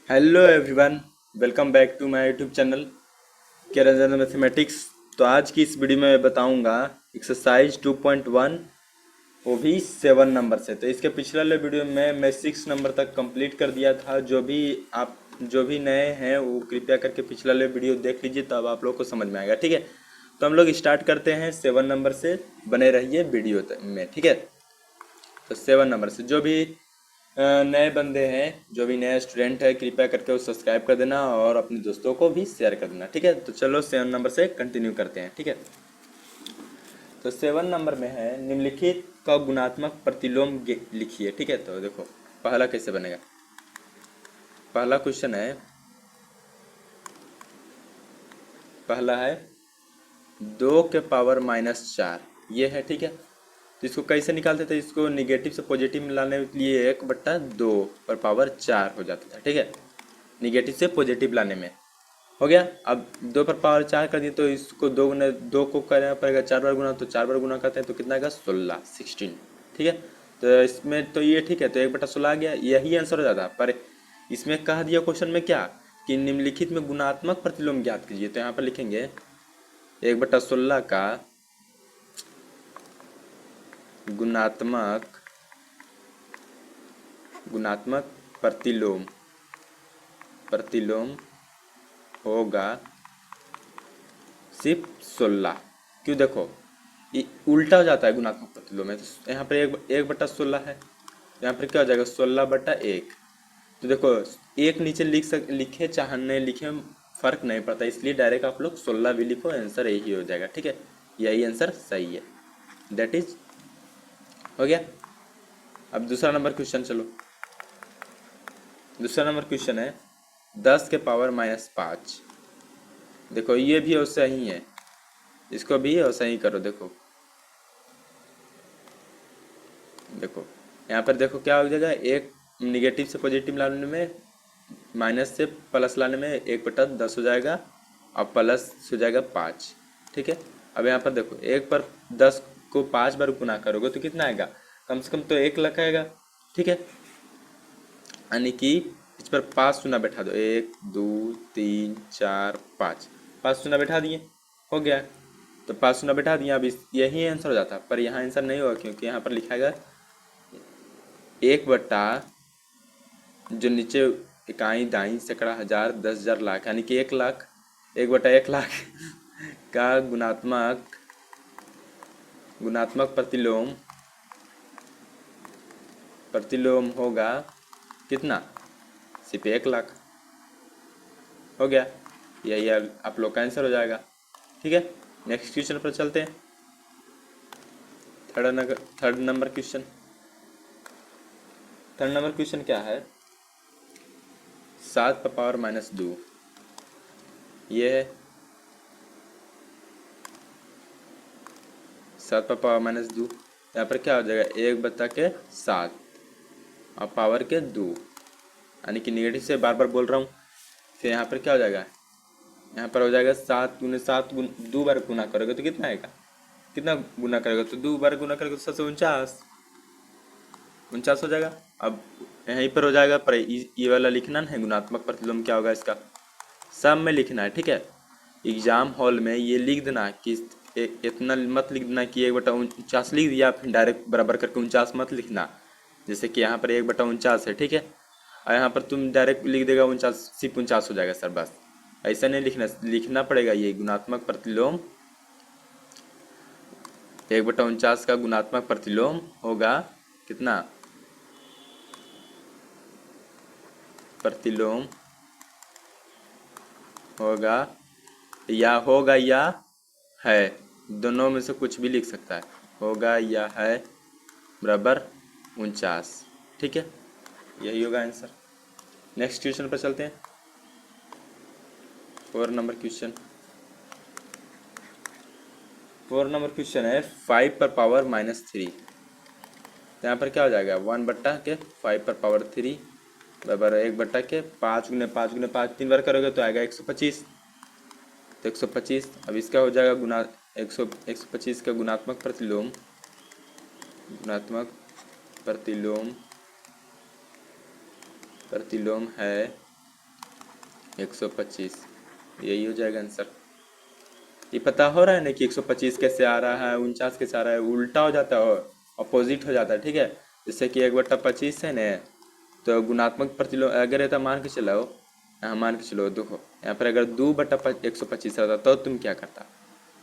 Hello everyone, welcome back to my YouTube channel केरंजन mathematics. तो आज की इस वीडियो में मैं बताऊंगा एक्सरसाइज 2.1, वो भी 7 नंबर से। तो इसके पिछले वाले वीडियो में मैं 6 नंबर तक कंप्लीट कर दिया था। जो भी नए हैं वो कृपया करके पिछले वाले वीडियो देख लीजिए, तब आप लोग को समझ में आएगा। ठीक है, तो हम लोग स्टार्ट करते हैं 7 नंबर से। बने रहिए वीडियो में। ठीक है, तो 7 नंबर से जो भी नए बंदे हैं, जो भी नए स्टूडेंट है, कृपया करके वो सब्सक्राइब कर देना और अपने दोस्तों को भी शेयर कर देना। ठीक है, तो चलो 7 नंबर से कंटिन्यू करते हैं। ठीक है, तो 7 नंबर में है निम्नलिखित का गुणात्मक प्रतिलोम लिखिए। ठीक है, तो देखो पहला कैसे बनेगा। पहला क्वेश्चन है, पहला है 2 के पावर -4, ये है। ठीक है, तो इसको कैसे निकालते थे, इसको निगेटिव से पॉजिटिव में लाने के लिए 1/2 पर पावर 4 हो जाता था। ठीक है, निगेटिव से पॉजिटिव लाने में हो गया। अब 2 पर पावर 4 कर दिए, तो इसको 2 को करना पड़ेगा 4 बार गुना, तो 4 बार गुना करते हैं तो कितना आएगा 16। ठीक है, तो इसमें तो ये ठीक है, तो 1/16 आ गया, यही आंसर हो जाता। पर इसमें कह दिया क्वेश्चन में क्या, कि निम्नलिखित में गुणात्मक प्रतिलोम ज्ञात कीजिए। तो यहाँ पर लिखेंगे 1/16 का गुणात्मक गुणात्मक प्रतिलोम प्रतिलोम होगा सिर्फ 16। क्यों, देखो ये उल्टा हो जाता है गुणात्मक प्रतिलोम में। तो यहाँ पर 1/16 है, यहाँ पर क्या हो जाएगा 16/1। तो देखो एक नीचे लिखे चाहे नहीं लिखे फर्क नहीं पड़ता, इसलिए डायरेक्ट आप लोग 16 भी लिखो, आंसर यही हो जाएगा। ठीक है, यही आंसर सही है, दैट इज हो गया। अब दूसरा नंबर क्वेश्चन चलो। दूसरा नंबर क्वेश्चन है 10 के पावर -5। देखो ये भी वैसा ही है, इसको भी वैसा ही करो। देखो देखो यहाँ पर देखो क्या हो जाएगा, एक निगेटिव से पॉजिटिव लाने में, माइनस से प्लस लाने में 1/10 हो जाएगा, और प्लस हो जाएगा 5। ठीक है, अब यहाँ पर देखो 1/10 को 5 बार गुना करोगे तो कितना आएगा, कम से कम तो 1 लाख आएगा। ठीक है, यानी कि इस पर 5 शून्य बैठा दो, 1 2 3 4 5, 5 शून्य बैठा दिए, हो गया। तो 5 शून्य बैठा दिए, अब यही आंसर हो जाता। पर यहाँ आंसर नहीं होगा, क्योंकि यहाँ पर लिखा है 1 बटा जो नीचे इकाई दाई सैकड़ा हजार 10,000 लाख, यानी कि 1 लाख, 1/1 लाख का गुणात्मक गुणात्मक प्रतिलोम प्रतिलोम होगा कितना, सिर्फ 1 लाख। हो गया, यही आप लोग का आंसर हो जाएगा। ठीक है, नेक्स्ट क्वेश्चन पर चलते हैं। Third number question. Third number question क्या है, 7 पर पावर -2, ये है 7 पर पावर -2। यहाँ पर क्या हो जाएगा, 1/7 और पावर के 2, यानी कि निगेटिव से बार बार बोल रहा हूँ। फिर यहाँ पर क्या हो जाएगा, यहाँ पर हो जाएगा 7 × 7 2 बार गुना करोगे तो कितना आएगा, कितना गुना करेगा, तो 2 बार गुना करेगा तो 7 49 हो जाएगा। अब यहीं पर हो जाएगा, पर ये वाला लिखना है गुणात्मक प्रतिलोम क्या होगा इसका, सब में लिखना है। ठीक है, एग्जाम हॉल में ये लिख देना कि इतना मत लिख देना कि 1/49 लिख दिया, फिर डायरेक्ट बराबर करके 49 मत लिखना। जैसे कि यहाँ पर 1/49 है, ठीक है, और यहाँ पर तुम डायरेक्ट लिख देगा 49, सिर्फ 49 हो जाएगा सर, बस ऐसा नहीं लिखना। लिखना पड़ेगा ये गुणात्मक प्रतिलोम, 1/49 का गुणात्मक प्रतिलोम होगा कितना, प्रतिलोम होगा या है, दोनों में से कुछ भी लिख सकता है, होगा या है बराबर 49। ठीक है, यही होगा आंसर। नेक्स्ट क्वेश्चन पर चलते हैं। 4 नंबर क्वेश्चन। 4 नंबर क्वेश्चन है 5 पर पावर -3। तो यहाँ पर क्या हो जाएगा, 1/5 बराबर 1/5 3 बार करोगे तो आएगा 125। तो 125, अब इसका हो जाएगा गुना 125 का गुणात्मक प्रतिलोम प्रतिलोम है 125, यही हो जाएगा आंसर। ये पता हो रहा है ना कि 125 कैसे आ रहा है, 49 कैसे आ रहा है, उल्टा हो जाता है, अपोजिट हो जाता है, ठीक है। जैसे कि 1/25 है ना, तो गुणात्मक प्रतिलोम अगर रहता, मान के चलो, यहाँ मान के चलो, देखो यहाँ पर अगर 2/125 रहता तो तुम क्या करता,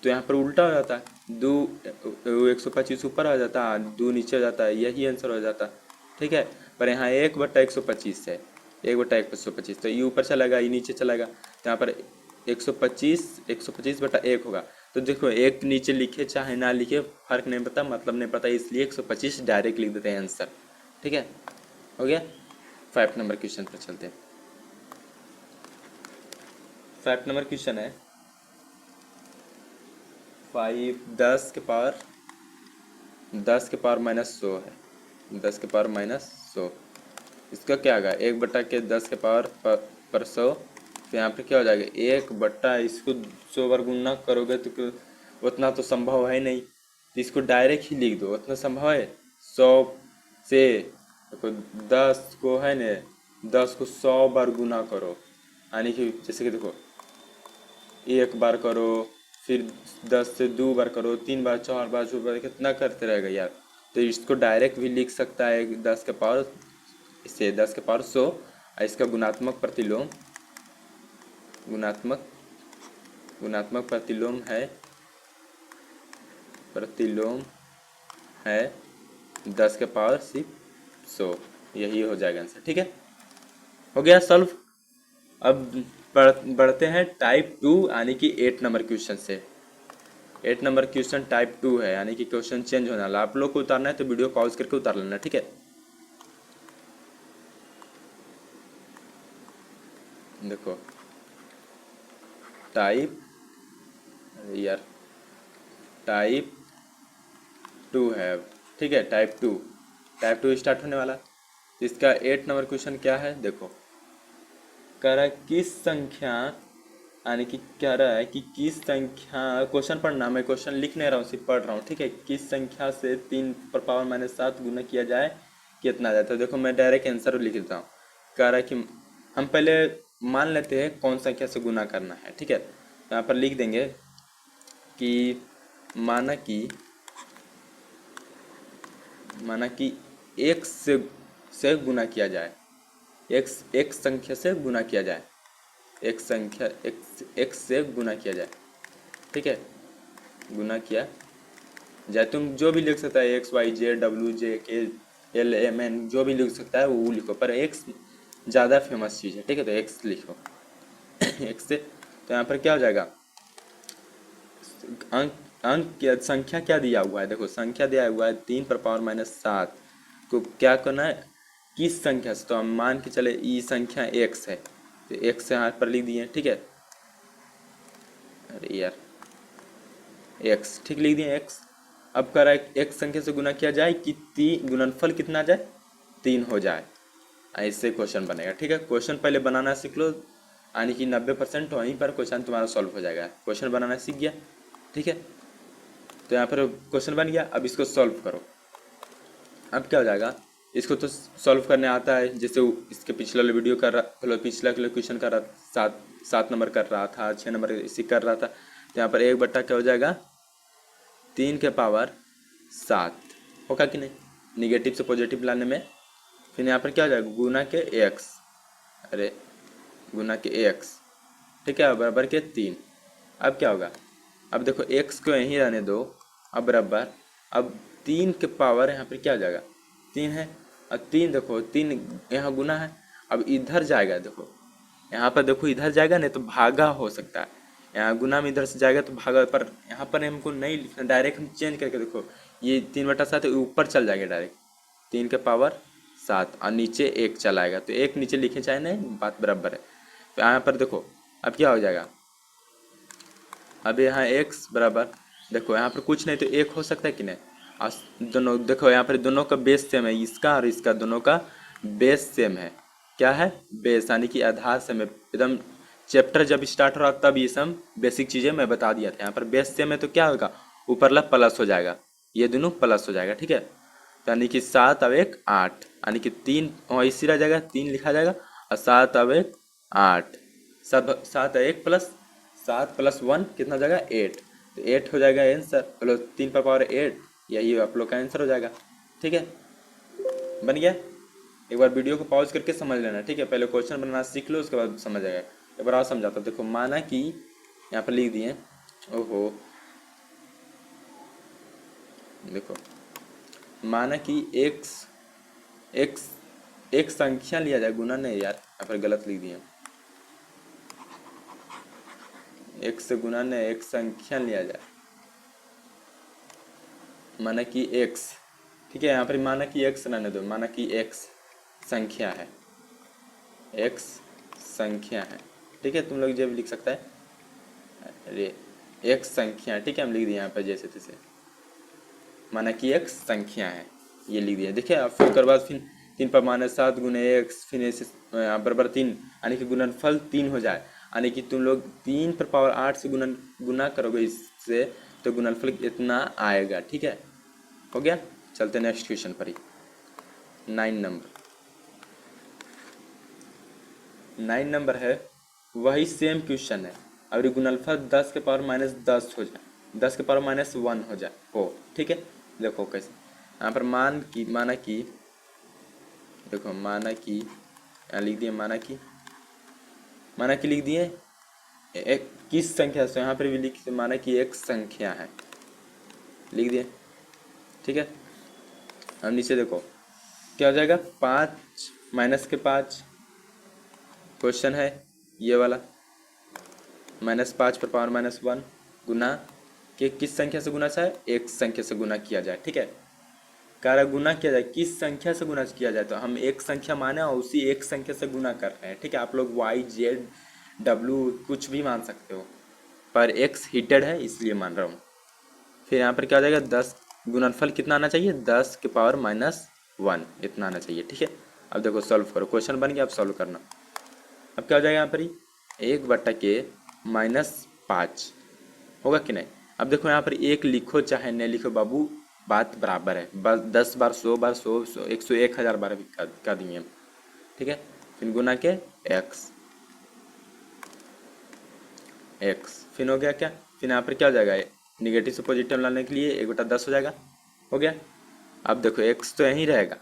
तो यहाँ पर उल्टा हो जाता है, 125 ऊपर आ जाता, 2 नीचे हो जाता है, यही आंसर हो जाता, ठीक है। पर यहाँ 1/125 है, 1/125, तो ये ऊपर चला गया, ये नीचे चला गया, तो यहाँ पर 125/1 होगा। तो देखो एक नीचे लिखे चाहे ना लिखे फर्क नहीं पड़ता, मतलब नहीं पड़ता, इसलिए 125 डायरेक्ट लिख देते हैं आंसर, ठीक है। हो गया। 5 नंबर क्वेश्चन पर चलते हैं। 5 नंबर क्वेश्चन है 5 10 के पावर -100 है, 10 के पावर -100, इसका क्या आएगा, 1/10 के पावर पर 100, तो यहाँ पे क्या हो जाएगा, 1/, इसको 100 बार गुणा करोगे तो उतना तो संभव है नहीं, तो इसको डायरेक्ट ही लिख दो, उतना संभव है। 100 से देखो 10 को है न, 10 को 100 बार गुना करो, यानी कि जैसे कि देखो 1 बार करो, फिर 10 से 2 बार करो, 3 बार, 4 बार, 5 बार, कितना करते रहेगा यार। तो इसको डायरेक्ट भी लिख सकता है 10 के पावर, इससे 10 के पावर 100, और इसका गुणात्मक प्रतिलोम, गुणात्मक गुणात्मक प्रतिलोम है 10 के पावर सिर्फ 100, यही हो जाएगा आंसर, ठीक है। हो गया सॉल्व। अब बढ़ते हैं टाइप 2 यानी कि 8 नंबर क्वेश्चन से। 8 नंबर क्वेश्चन टाइप 2 है, यानी कि क्वेश्चन चेंज होने वाला, आप लोग को उतारना है तो वीडियो पॉज करके उतार लेना, ठीक है। देखो टाइप टाइप 2 है, ठीक है, टाइप 2 स्टार्ट होने वाला। इसका 8 नंबर क्वेश्चन क्या है, देखो कह रहा है किस संख्या, यानी कि कह रहा है कि किस संख्या, क्वेश्चन पढ़ना, मैं क्वेश्चन लिख नहीं रहा हूँ, सिर्फ पढ़ रहा हूँ, ठीक है। किस संख्या से 3 × -7 गुना किया जाए कितना आ जाता है। देखो मैं डायरेक्ट आंसर लिख देता हूँ। कह रहा है कि हम पहले मान लेते हैं कौन संख्या से गुना करना है, ठीक है। तो यहाँ पर लिख देंगे कि माना कि एक से गुना किया जाए, एक संख्या से गुना किया जाए, एक से गुना किया जाए, ठीक है। गुना किया जाए, तुम जो भी लिख सकता है, XYZ WJK LMN, जो भी लिख सकता है वो लिखो, पर एक्स ज़्यादा फेमस चीज़ है, ठीक है, तो एक्स लिखो। एक्स से, तो यहाँ पर क्या हो जाएगा, संख्या क्या दिया हुआ है, देखो संख्या दिया हुआ है 3 × -7 को क्या करना है, किस संख्या से, तो हम मान के चले ये संख्या x है, तो x से यहाँ पर लिख दिए, ठीक है। अरे यार x, ठीक लिख दिए x। अब कह रहा है एक संख्या से गुना किया जाए कि गुणनफल कितना आ जाए, 3 हो जाए, ऐसे क्वेश्चन बनेगा, ठीक है। क्वेश्चन पहले बनाना सीख लो, यानी कि 90% वहीं पर क्वेश्चन तुम्हारा सॉल्व हो जाएगा। क्वेश्चन बनाना सीख गया, ठीक है। तो यहाँ पर क्वेश्चन बन गया, अब इसको सॉल्व करो। अब क्या हो जाएगा, इसको तो सॉल्व करने आता है, जैसे इसके पिछला वीडियो कर रहा, पिछला क्वेश्चन कर रहा, 7 नंबर कर रहा था, 6 नंबर इसी कर रहा था। तो यहाँ पर 1/, क्या हो जाएगा, 3 के पावर 7 होगा कि नहीं, निगेटिव से पॉजिटिव लाने में। फिर यहाँ पर क्या हो जाएगा, गुना के x, अरे गुना के x, ठीक है, बराबर के 3। अब क्या होगा, अब देखो x को यहीं रहने दो, अब बराबर, अब 3 के पावर यहाँ पर क्या हो जाएगा, 3 है, अब 3 देखो 3 यहाँ गुना है, अब इधर जाएगा, देखो यहाँ पर देखो इधर जाएगा नहीं तो भागा हो सकता है, यहाँ गुना में इधर से जाएगा तो भागा, पर यहाँ पर हमको नहीं लिखना, डायरेक्ट हम चेंज करके देखो, ये 3/7 ऊपर चल जाएगा डायरेक्ट, 3 के पावर 7 और नीचे 1 चलाएगा, तो 1 नीचे लिखे चाहे नहीं, बात बराबर है। तो यहाँ पर देखो अब क्या हो जाएगा, अब यहाँ x बराबर, देखो यहाँ पर कुछ नहीं तो 1 हो सकता है कि नहीं, और दोनों देखो यहाँ पर दोनों का बेस सेम है, इसका और इसका दोनों का बेस सेम है, क्या है, बेस, यानी कि आधार सेम है एकदम। चैप्टर जब स्टार्ट हो रहा तब ये सब बेसिक चीज़ें मैं बता दिया था। यहाँ पर बेस सेम है तो क्या होगा, ऊपरला प्लस हो जाएगा, ये दोनों प्लस हो जाएगा, ठीक है। तो यानी कि 7 अब 1 8, यानी कि 3 इसी रह जाएगा, 3 लिखा जाएगा, और 7 अब 1 8, सात है, 1 + 7 + 1 कितना हो जाएगा 8। तो 8 हो जाएगा आंसर, बोलो 3 पर पावर 8, यही आप लोग का आंसर हो जाएगा। ठीक है, बन गया। एक बार वीडियो को पॉज करके समझ लेना, ठीक है, पहले क्वेश्चन बनाना सीख लो, उसके बाद समझ आएगा। एक बार और समझाता हूँ, देखो माना कि यहाँ पर लिख दिए, ओहो देखो, माना कि एक्स एक्स एक संख्या लिया जाए, गुना नहीं यार, यहाँ पर गलत लिख दिए, एक से गुना नहीं, एक संख्या लिया जाए, माना कि एक्स, ठीक है, यहाँ पर माना कि एक्स रहने दो, माना कि एक्स संख्या है, एक्स संख्या है, ठीक है, तुम लोग जो भी लिख सकता है, अरे एक संख्या, ठीक है, हम लिख दिए यहाँ पर जैसे तैसे, माना कि एक संख्या है, ये लिख दिया। देखिए अब फिर उसके बाद फिर 3 पर -7 गुने एक्स, फिर ऐसे बराबर 3, यानी कि गुणनफल 3 हो जाए, यानी कि तुम लोग 3 पर पावर 8 से गुना करोगे इससे, तो गुणनफल इतना आएगा। ठीक है, हो गया। चलते नेक्स्ट क्वेश्चन पर ही, 9 नंबर है, वही सेम क्वेश्चन है, और गुणनफल 10 के पावर -10 हो जाए, 10 के पावर -1 हो जाए हो, ठीक है। देखो कैसे, यहाँ पर माना कि देखो, माना कि यहाँ लिख दिए, माना कि लिख दिए एक किस संख्या से, यहाँ पर भी लिख, माना कि एक संख्या है, लिख दिए, ठीक है। अब नीचे देखो क्या हो जाएगा, 5 - के 5, क्वेश्चन है ये वाला, -5 पर पावर -1 गुना के किस संख्या से गुना चाहे, एक संख्या से गुना किया जाए, ठीक है। कार्य गुना किया जाए, किस संख्या से गुना किया जाए, तो हम एक संख्या माने और उसी एक संख्या से गुना कर रहे हैं, ठीक है। आप लोग वाई जेड डब्ल्यू कुछ भी मान सकते हो, पर एक्स हीटेड है इसलिए मान रहा हूँ। फिर यहाँ पर क्या हो जाएगा, 10, गुणनफल कितना आना चाहिए, 10 के पावर -1 इतना आना चाहिए, ठीक है। अब देखो सॉल्व करो, क्वेश्चन बन गया, अब सॉल्व करना। अब क्या हो जाएगा यहाँ पर ही, 1/के -5 होगा कि नहीं। अब देखो यहाँ पर एक लिखो चाहे नहीं लिखो बाबू, बात बराबर है, बस 10 बार 100 बार 100 101 हज़ार बार भी कर दिए हम, ठीक है। फिर गुना के एक्स फिर हो गया क्या, फिर यहाँ पर क्या हो जाएगा, निगेटिव से पॉजिटिव लाने के लिए 1/10 हो जाएगा, हो गया। अब देखो एक्स तो यहीं रहेगा,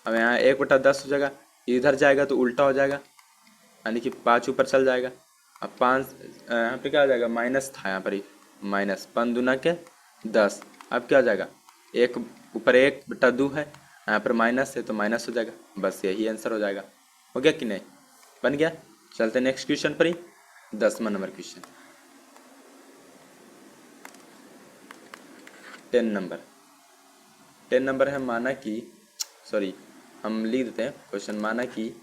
अब यहाँ 1/10 हो जाएगा, इधर जाएगा तो उल्टा हो जाएगा, यानी कि 5 ऊपर चल जाएगा। अब 5 यहाँ पे क्या हो जाएगा, माइनस था यहाँ पर ही, -5×10, अब क्या हो जाएगा, 1/1/2 है, यहाँ पर माइनस है तो माइनस हो जाएगा, बस यही आंसर हो जाएगा। हो गया कि नहीं, बन गया। चलते नेक्स्ट क्वेश्चन पर ही, 10वां नंबर क्वेश्चन, 10 नंबर है, माना कि, सॉरी हम लिख देते हैं क्वेश्चन, माना कि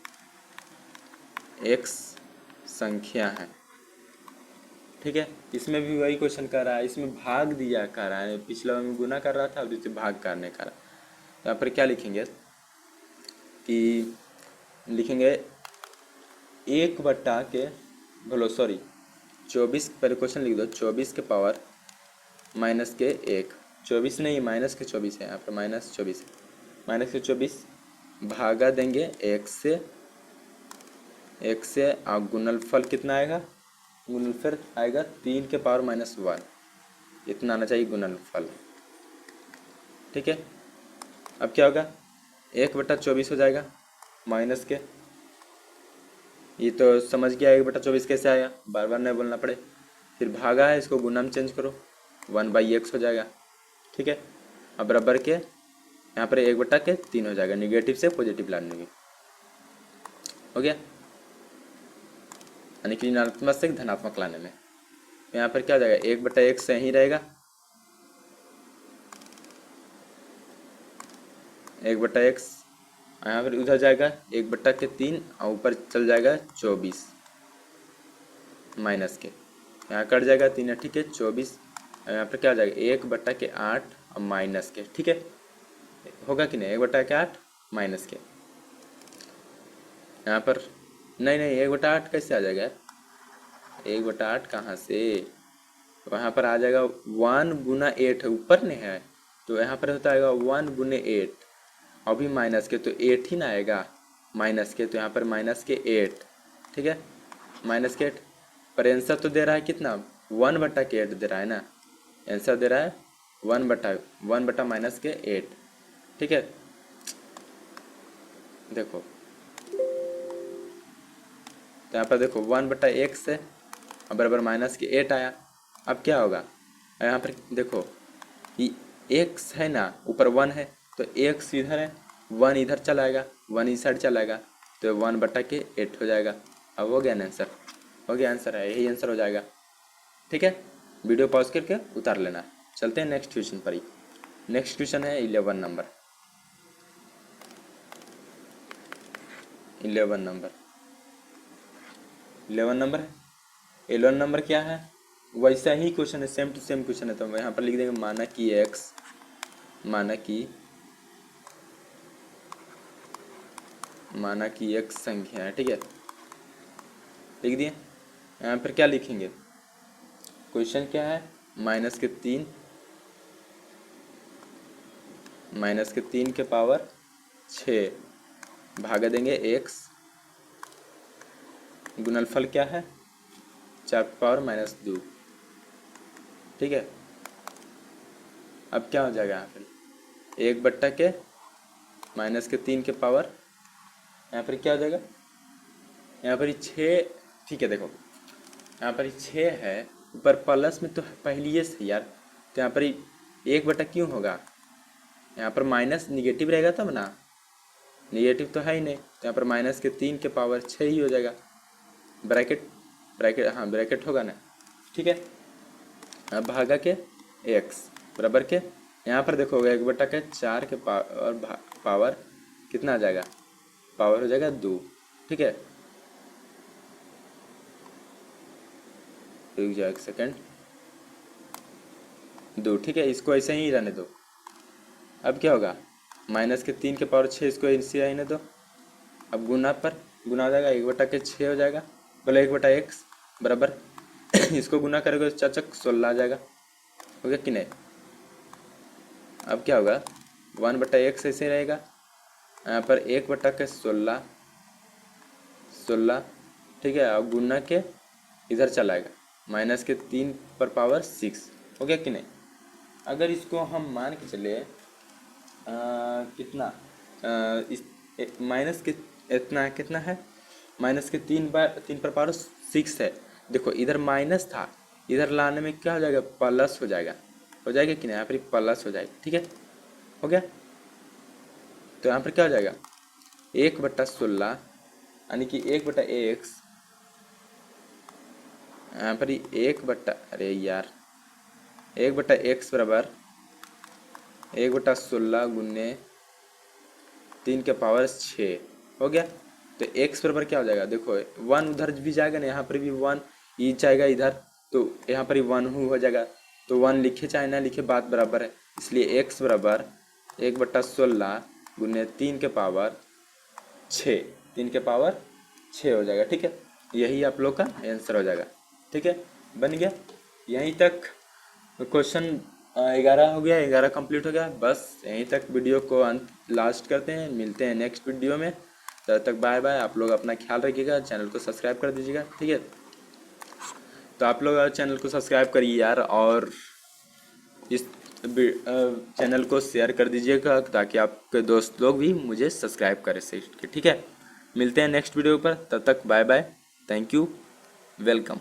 एक्स संख्या है, ठीक है। इसमें भी वही क्वेश्चन कर रहा है, इसमें भाग दिया कर रहा है, पिछला में गुना कर रहा था, अब इसे भाग करने का रहा। यहाँ पर क्या लिखेंगे कि लिखेंगे 1/के, बोलो सॉरी 24, पहले क्वेश्चन लिख दो, 24 के पावर -1, 24 नहीं -24 है, यहाँ पर -24 है, -24 भागा देंगे एक से और गुणनफल कितना आएगा, गुणनफल आएगा 3 के पावर -1, इतना आना चाहिए गुणनफल, ठीक है। अब क्या होगा, 1/24 हो जाएगा, माइनस के, ये तो समझ गया 1/24 कैसे आया, बार बार नहीं बोलना पड़े। फिर भागा है, इसको गुना में चेंज करो, 1/x हो जाएगा, ठीक है। अब बराबर के यहाँ पर 1/3 हो जाएगा, निगेटिव से पॉजिटिव लाने में, हो गया, यानी कि ऋणात्मक से धनात्मक लाने में। यहाँ पर क्या हो जाएगा, 1/x से ही रहेगा, 1/x, यहाँ पर उधर जाएगा 1/3 और ऊपर चल जाएगा 24 माइनस के, यहाँ कट जाएगा 3, ठीक है 24, यहाँ पर क्या हो जाएगा 1/8 और माइनस के, ठीक है। होगा कि नहीं, 1/8 माइनस के, यहाँ पर नहीं 1/8 कैसे आ जाएगा, 1/8 कहाँ से, वहाँ पर आ जाएगा 1×8 है, ऊपर नहीं है, तो यहाँ पर होता है 1×8, अभी माइनस के तो 8 ही ना आएगा, माइनस के तो यहाँ पर -8, ठीक है। माइनस के 8, पर आंसर तो दे रहा है कितना, 1/8 दे रहा है ना, आंसर दे रहा है 1/1 माइनस के 8। ठीक है, देखो तो यहाँ पर देखो 1/x है बराबर माइनस के 8 आया। अब क्या होगा, यहाँ पर देखो ये x है ना, ऊपर 1 है तो x इधर है, 1 इधर चलाएगा, 1 इस साइड चलाएगा, तो 1/8 हो जाएगा। अब हो गया ना आंसर, हो गया आंसर है, यही आंसर हो जाएगा। ठीक है, वीडियो पॉज करके उतार लेना। चलते हैं नेक्स्ट क्वेश्चन पर ही। नेक्स्ट क्वेश्चन है 11 नंबर। 11 नंबर है। 11 नंबर क्या है, वैसा ही क्वेश्चन है, सेम टू सेम क्वेश्चन है। तो हम यहाँ पर लिख देंगे माना कि x संख्या है। ठीक है, लिख दिए। यहाँ पर क्या लिखेंगे, क्वेश्चन क्या है, -3 के पावर 6 भागा देंगे x, गुणनफल क्या है 4 के पावर -2। ठीक है, अब क्या हो जाएगा यहाँ पर 1/3 के पावर, यहाँ पर क्या हो जाएगा, यहाँ पर 6। ठीक है, देखो यहाँ पर 6 है, ऊपर प्लस में तो पहले से यार, तो यहाँ पर 1 क्यों होगा, यहाँ पर माइनस निगेटिव रहेगा तब ना, निगेटिव तो है ही नहीं, तो यहाँ पर -3 के पावर 6 ही हो जाएगा। ब्रैकेट हाँ ब्रैकेट होगा ना। ठीक है, अब भागा के x बराबर के, यहाँ पर देखो 1/4 के पावर कितना आ जाएगा, पावर हो जाएगा 2। ठीक है, रुक जाओ एक सेकेंड, 2। ठीक है, इसको ऐसे ही रहने दो। अब क्या होगा, -3 के पावर 6, इसको ऐसे रहने दो। अब गुना हो जाएगा, 1/6 हो जाएगा, बोले 1/x बराबर इसको गुना करोगे तो चाचक 16 आ जाएगा। हो गया कि नहीं। अब क्या होगा, 1/x ऐसे रहेगा, यहाँ पर 1/16 ठीक है, अब गुना के इधर चलाएगा, -3 पर पावर 6। हो गया कि नहीं। अगर इसको हम मान के चले कितना इस माइनस के इतना कितना है, -3 पर पावर 6 है। देखो इधर माइनस था, इधर लाने में क्या हो जाएगा, प्लस हो जाएगा कि नहीं, यहाँ पर प्लस हो जाएगा। ठीक है, हो गया। तो यहाँ पर क्या हो जाएगा, 1/16 यानी कि 1/x, यहाँ पर 1/x बराबर 1/16 गुने 3 के पावर 6 हो गया। तो x बराबर क्या हो जाएगा, देखो 1 उधर भी जाएगा ना, यहाँ पर भी 1 ही जाएगा इधर, तो यहाँ पर ही 1 हो जाएगा। तो 1 लिखे चाहे ना लिखे, बात बराबर है। इसलिए x बराबर 1/16 गुने 3 के पावर 6, 3 के पावर 6 हो जाएगा। ठीक है, यही आप लोग का आंसर हो जाएगा। ठीक है, बन गया। यहीं तक क्वेश्चन 11 हो गया, 11 कंप्लीट हो गया। बस यहीं तक वीडियो को अंत लास्ट करते हैं, मिलते हैं नेक्स्ट वीडियो में। तब तक बाय बाय। आप लोग अपना ख्याल रखिएगा, चैनल को सब्सक्राइब कर दीजिएगा। ठीक है, तो आप लोग चैनल को सब्सक्राइब करिए यार, और इस चैनल को शेयर कर दीजिएगा ताकि आपके दोस्त लोग भी मुझे सब्सक्राइब करें। ठीक है, मिलते हैं नेक्स्ट वीडियो पर, तब तक bye bye, thank you, welcome.